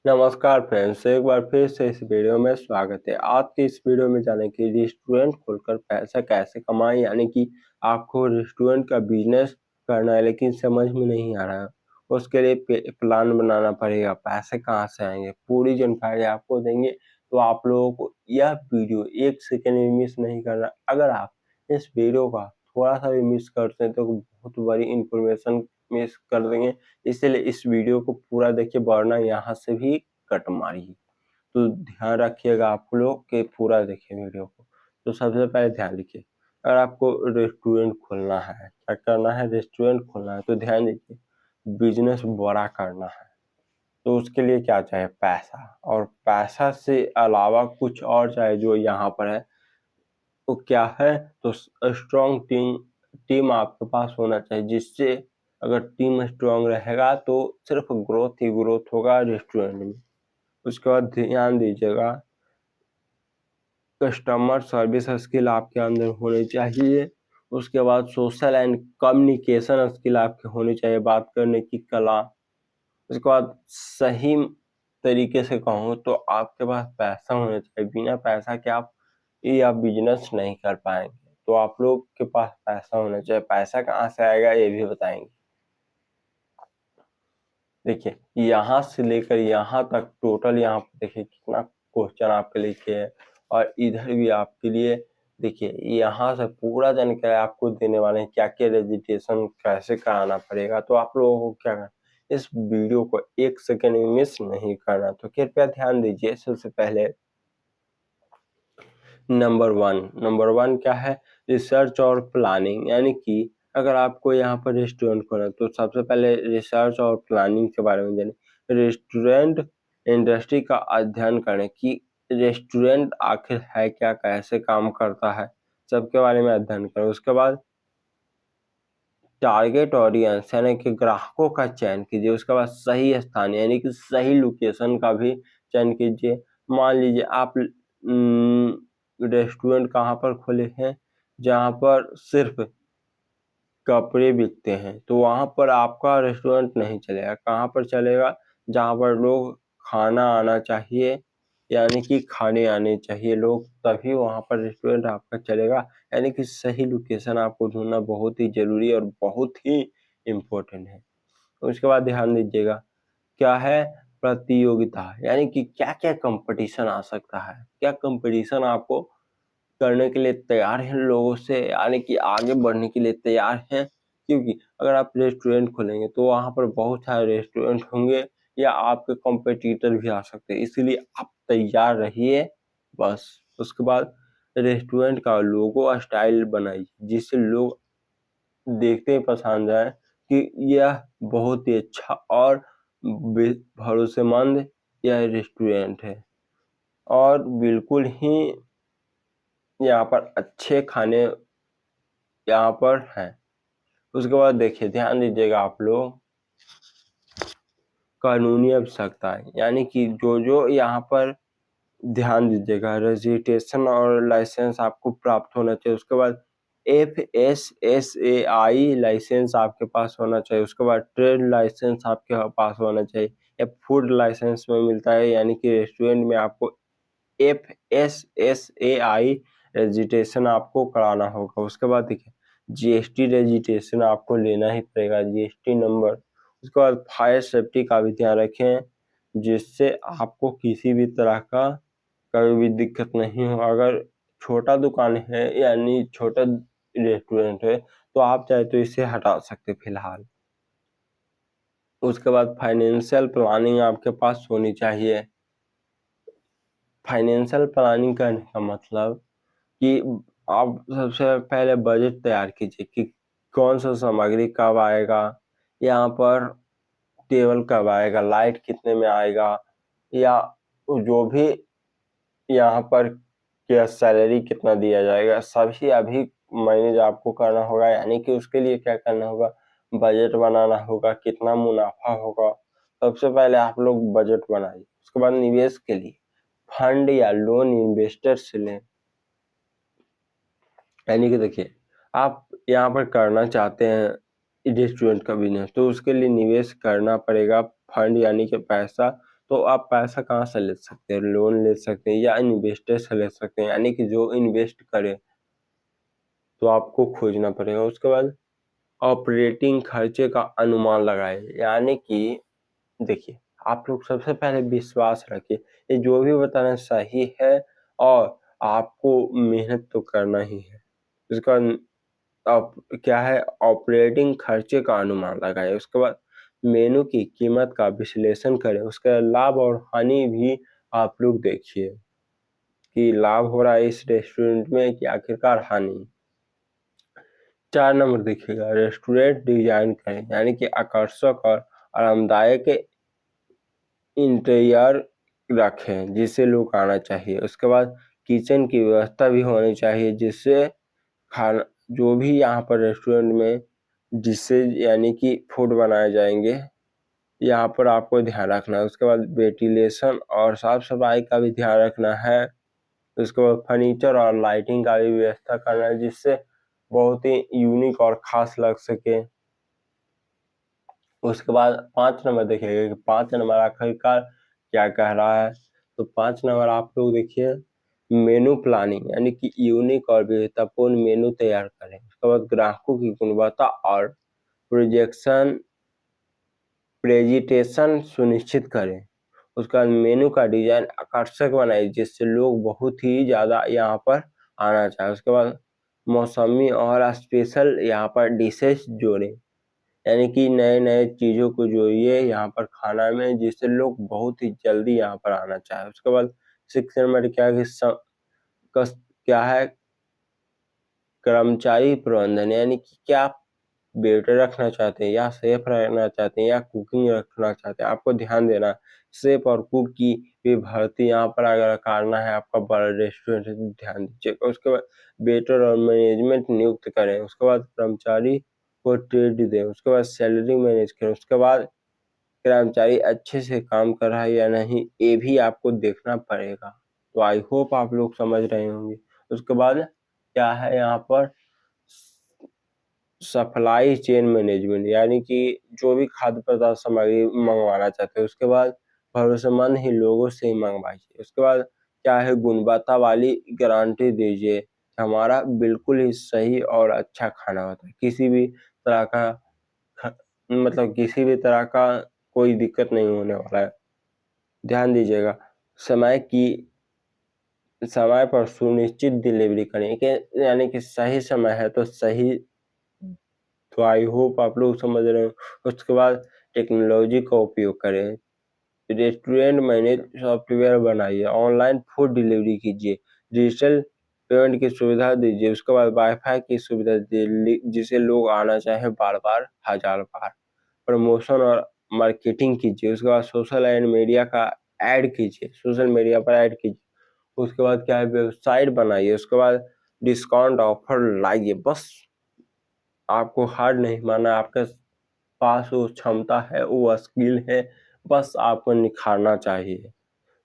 नमस्कार फ्रेंड्स, एक बार फिर से इस वीडियो में स्वागत है। आज की इस वीडियो में जाने के रेस्टोरेंट खोलकर पैसा कैसे कमाएं, यानी कि आपको रेस्टोरेंट का बिजनेस करना है लेकिन समझ में नहीं आ रहा है। उसके लिए प्लान बनाना पड़ेगा, पैसे कहाँ से आएंगे, पूरी जानकारी आपको देंगे। तो आप लोगों को यह वीडियो एक सेकेंड भी मिस नहीं करना। अगर आप इस वीडियो का थोड़ा सा भी मिस करते हैं तो बहुत बड़ी इंफॉर्मेशन मिस कर देंगे। इसलिए इस वीडियो को पूरा देखिए, वरना यहाँ से भी कट मारिए। तो ध्यान रखिएगा आप लोग कि पूरा देखिए वीडियो को। तो सबसे पहले ध्यान रखिए, अगर आपको रेस्टोरेंट खोलना है, क्या करना है, रेस्टोरेंट खोलना है तो ध्यान दीजिए, बिजनेस बड़ा करना है तो उसके लिए क्या चाहिए, पैसा। और पैसा से अलावा कुछ और चाहिए जो यहाँ पर है। तो क्या है, तो स्ट्रॉन्ग टीम आपके पास होना चाहिए, जिससे अगर टीम स्ट्रॉन्ग रहेगा तो सिर्फ ग्रोथ ही ग्रोथ होगा रेस्टोरेंट में। उसके बाद ध्यान दीजिएगा, कस्टमर सर्विस स्किल आपके अंदर होनी चाहिए। उसके बाद सोशल एंड कम्युनिकेशन स्किल आपके होनी चाहिए, बात करने की कला। उसके बाद सही तरीके से कहूँ तो आपके पास पैसा होना चाहिए। बिना पैसा के आप बिजनेस नहीं कर पाएंगे। तो आप लोग के पास पैसा होना चाहिए। पैसा कहाँ से आएगा ये भी बताएंगे। देखिए, यहाँ से लेकर यहाँ तक टोटल यहाँ पर देखिए कितना क्वेश्चन आपके लिखे है, और इधर भी आपके लिए देखिए यहाँ से पूरा जानकारी आपको देने वाले हैं, क्या क्या रजिस्ट्रेशन कैसे कराना पड़ेगा। तो आप लोगों को क्या करना, इस वीडियो को एक सेकेंड भी मिस नहीं करना। तो कृपया ध्यान दीजिए। सबसे पहले नंबर वन क्या है, रिसर्च और प्लानिंग। यानी कि अगर आपको यहाँ पर रेस्टोरेंट खोलना है तो सबसे पहले रिसर्च और प्लानिंग के बारे में जानिए। रेस्टोरेंट इंडस्ट्री का अध्ययन करें कि रेस्टोरेंट आखिर है क्या, कैसे काम करता है, सबके बारे में अध्ययन करें। उसके बाद टारगेट ऑडियंस यानी कि ग्राहकों का चयन कीजिए। उसके बाद सही स्थान यानी कि सही लोकेशन का भी चयन कीजिए। मान लीजिए आप रेस्टोरेंट कहाँ पर खोले हैं, जहाँ पर सिर्फ कपड़े बिकते हैं, तो वहाँ पर आपका रेस्टोरेंट नहीं चलेगा। कहाँ पर चलेगा, जहाँ पर लोग खाना आना चाहिए, यानी कि खाने आने चाहिए लोग, तभी वहाँ पर रेस्टोरेंट आपका चलेगा। यानी कि सही लोकेशन आपको ढूंढना बहुत ही जरूरी और बहुत ही इम्पोर्टेंट है। उसके बाद ध्यान दीजिएगा, क्या है, प्रतियोगिता। यानी कि क्या क्या कंपटीशन आ सकता है, क्या कंपटीशन आपको करने के लिए तैयार हैं लोगों से, यानी कि आगे बढ़ने के लिए तैयार हैं। क्योंकि अगर आप रेस्टोरेंट खोलेंगे तो वहाँ पर बहुत सारे रेस्टोरेंट होंगे या आपके कॉम्पिटिटर भी आ सकते हैं, इसलिए आप तैयार रहिए बस। उसके बाद रेस्टोरेंट का लोगो स्टाइल बनाइए, जिससे लोग देखते ही पसंद आए कि यह बहुत ही अच्छा और भरोसेमंद यह रेस्टोरेंट है, और बिल्कुल ही यहाँ पर अच्छे खाने यहाँ पर हैं। उसके बाद देखिए, ध्यान दीजिएगा आप लोग, कानूनी आवश्यकता है, यानी कि जो जो यहाँ पर ध्यान दीजिएगा, रजिस्ट्रेशन और लाइसेंस आपको प्राप्त होना चाहिए। उसके बाद FSSAI लाइसेंस आपके पास होना चाहिए। उसके बाद ट्रेड लाइसेंस आपके पास होना चाहिए। या फूड लाइसेंस में मिलता है, यानी कि रेस्टोरेंट में आपको FSSAI रजिस्ट्रेशन आपको कराना होगा। उसके बाद देखिए, GST रजिस्ट्रेशन आपको लेना ही पड़ेगा, GST नंबर। उसके बाद फायर सेफ्टी का भी ध्यान रखें, जिससे आपको किसी भी तरह का कभी भी दिक्कत नहीं हो। अगर छोटा दुकान है यानी छोटा रेस्टोरेंट है तो आप चाहे तो इसे हटा सकते फिलहाल। उसके बाद फाइनेंशियल प्लानिंग आपके पास होनी चाहिए। फाइनेंशियल प्लानिंग करने का मतलब कि आप सबसे पहले बजट तैयार कीजिए कि कौन सा सामग्री कब आएगा, यहाँ पर टेबल कब आएगा, लाइट कितने में आएगा, या जो भी यहाँ पर क्या सैलरी कितना दिया जाएगा, सभी अभी मैनेज आपको करना होगा। यानी कि उसके लिए क्या करना होगा, बजट बनाना होगा, कितना मुनाफा होगा। सबसे पहले आप लोग बजट बनाइए। उसके बाद निवेश के लिए फंड या लोन इन्वेस्टर से लें। यानी कि देखिए, आप यहाँ पर करना चाहते हैं रेस्टोरेंट का बिजनेस, तो उसके लिए निवेश करना पड़ेगा, फंड यानी कि पैसा। तो आप पैसा कहाँ से ले सकते हैं? लोन ले सकते हैं या इन्वेस्टर से ले सकते हैं, यानी कि जो इन्वेस्ट करे तो आपको खोजना पड़ेगा। उसके बाद ऑपरेटिंग खर्चे का अनुमान लगाए, यानी कि देखिए, आप लोग सबसे पहले विश्वास रखिए, ये जो भी बता रहे हैं सही है और आपको मेहनत तो करना ही है। इसका आप क्या है, ऑपरेटिंग खर्चे का अनुमान लगाए। उसके बाद मेनू की कीमत का विश्लेषण करें, उसका लाभ और हानि भी आप लोग देखिए कि लाभ हो रहा है इस रेस्टोरेंट में कि आखिरकार हानि। 4 नंबर देखिएगा, रेस्टोरेंट डिजाइन करें, यानी कि आकर्षक और आरामदायक इंटीरियर रखें जिससे लोग आना चाहिए। उसके बाद किचन की व्यवस्था भी होनी चाहिए जिससे खाना जो भी यहाँ पर रेस्टोरेंट में जिससे यानी कि फूड बनाए जाएंगे, यहाँ पर आपको ध्यान रखना है। उसके बाद वेंटिलेशन और साफ सफाई का भी ध्यान रखना है। उसके बाद फर्नीचर और लाइटिंग का भी व्यवस्था करना है जिससे बहुत ही यूनिक और खास लग सके। उसके बाद 5 नंबर देखिएगा कि 5 नंबर आखिरकार क्या कह रहा है। तो 5 नंबर आप लोग देखिए, मेनू प्लानिंग, यानी कि यूनिक और विविधतापूर्ण मेनू तैयार करें। उसके बाद ग्राहकों की गुणवत्ता और प्रोजेक्शन प्रेजेंटेशन सुनिश्चित करें। उसका मेनू का डिजाइन आकर्षक बनाए जिससे लोग बहुत ही ज्यादा यहाँ पर आना चाहे। उसके बाद मौसमी और स्पेशल यहाँ पर डिशेस जोड़ें, यानी कि नए नए चीजों को जोड़िए यहाँ पर खाना में जिससे लोग बहुत ही जल्दी यहाँ पर आना चाहे। उसके बाद 6 नंबर क्या है कि क्या है, कर्मचारी प्रबंधन, यानी कि क्या आप वेटर रखना चाहते हैं या शेफ रखना चाहते हैं या कुकिंग रखना चाहते हैं, आपको ध्यान देना है। शेफ और कुक की भी भर्ती यहाँ पर अगर करना है आपका बड़ा रेस्टोरेंट है तो ध्यान दीजिएगा। उसके बाद वेटर और मैनेजमेंट नियुक्त करें। उसके बाद कर्मचारी को ट्रेड दें। उसके बाद सैलरी मैनेज करें। उसके बाद कर्मचारी अच्छे से काम कर रहा है या नहीं ये भी आपको देखना पड़ेगा। तो आई होप आप लोग समझ रहे होंगे। उसके बाद क्या है यहाँ पर, सप्लाई चेन मैनेजमेंट, यानी कि जो भी खाद्य पदार्थ सामग्री मंगवाना चाहते हैं उसके बाद भरोसेमंद ही लोगों से ही मंगवाइए। उसके बाद क्या है, गुणवत्ता वाली गारंटी दीजिए, हमारा बिल्कुल ही सही और अच्छा खाना होता है, किसी भी तरह का मतलब किसी भी तरह का कोई दिक्कत नहीं होने वाला है। ध्यान दीजिएगा, समय की समय पर सुनिश्चित डिलीवरी करें, यानी कि सही समय है तो सही। तो आई होप आप लोग समझ रहे हो। उसके बाद टेक्नोलॉजी का उपयोग करें, रेस्टोरेंट मैनेज सॉफ्टवेयर बनाइए, ऑनलाइन फूड डिलीवरी कीजिए, डिजिटल पेमेंट की सुविधा दीजिए। उसके बाद वाईफाई की सुविधा दीजिए जिसे लोग आना चाहे बार बार, हजार बार। प्रमोशन और मार्केटिंग कीजिए। उसके बाद सोशल एंड मीडिया का ऐड कीजिए, सोशल मीडिया पर ऐड कीजिए। उसके बाद क्या है, वेबसाइट बनाइए। उसके बाद डिस्काउंट ऑफर लाइए। बस आपको हार नहीं मानना, आपके पास वो क्षमता है, वो स्किल है, बस आपको निखारना चाहिए।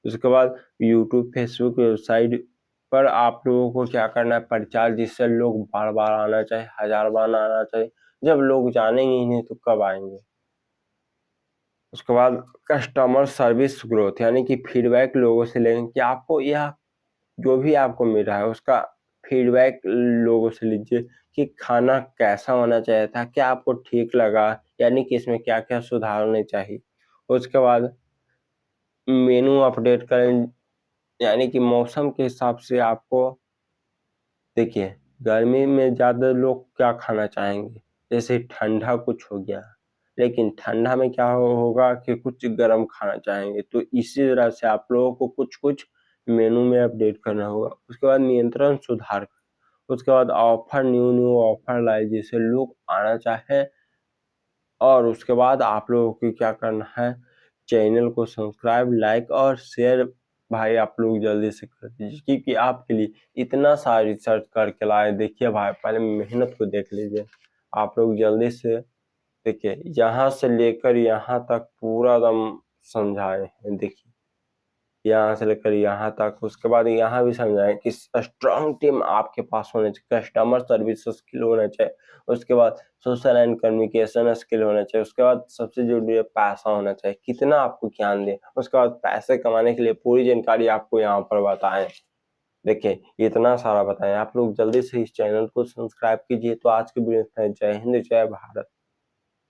उसके बाद यूट्यूब, फेसबुक, वेबसाइट पर आप लोगों को क्या करना है, प्रचार, जिससे लोग बार बार आना चाहे, हजार बार आना चाहे। जब लोग जानेंगे ही नहीं तो कब आएंगे। उसके बाद कस्टमर सर्विस ग्रोथ, यानी कि फीडबैक लोगों से लेंगे कि आपको यह जो भी आपको मिल रहा है उसका फीडबैक लोगों से लीजिए कि खाना कैसा होना चाहिए था, क्या आपको ठीक लगा, यानी कि इसमें क्या क्या सुधार होने चाहिए। उसके बाद मेनू अपडेट करें, यानी कि मौसम के हिसाब से आपको देखिए, गर्मी में ज़्यादा लोग क्या खाना चाहेंगे, जैसे ठंडा कुछ हो गया, लेकिन ठंडा में क्या होगा कि कुछ गर्म खाना चाहेंगे, तो इसी तरह से आप लोगों को कुछ कुछ मेनू में अपडेट करना होगा। उसके बाद नियंत्रण सुधार, उसके बाद ऑफर, न्यू न्यू ऑफर लाए जिससे लोग आना चाहे। और उसके बाद आप लोगों को क्या करना है, चैनल को सब्सक्राइब, लाइक और शेयर भाई आप लोग जल्दी से कर दीजिए, क्योंकि आपके लिए इतना सारा रिसर्च करके लाए। देखिए भाई, पहले मेहनत को देख लीजिए। आप लोग जल्दी से देखिए, यहाँ से लेकर यहाँ तक पूरा दम समझाए हैं। देखिए यहाँ से लेकर यहाँ तक। उसके बाद यहाँ भी समझाएं कि स्ट्रांग टीम आपके पास होने चाहिए, कस्टमर सर्विस स्किल होना चाहिए, उसके बाद सोशल एंड कम्युनिकेशन स्किल होना चाहिए, उसके बाद सबसे जरूरी है पैसा होना चाहिए, कितना आपको ज्ञान दे, उसके बाद पैसे कमाने के लिए पूरी जानकारी आपको यहाँ पर बताएं। देखिए इतना सारा बताएं। आप लोग जल्दी से इस चैनल को सब्सक्राइब कीजिए। तो आज की वीडियो में इतना ही। जय हिंद, जय भारत।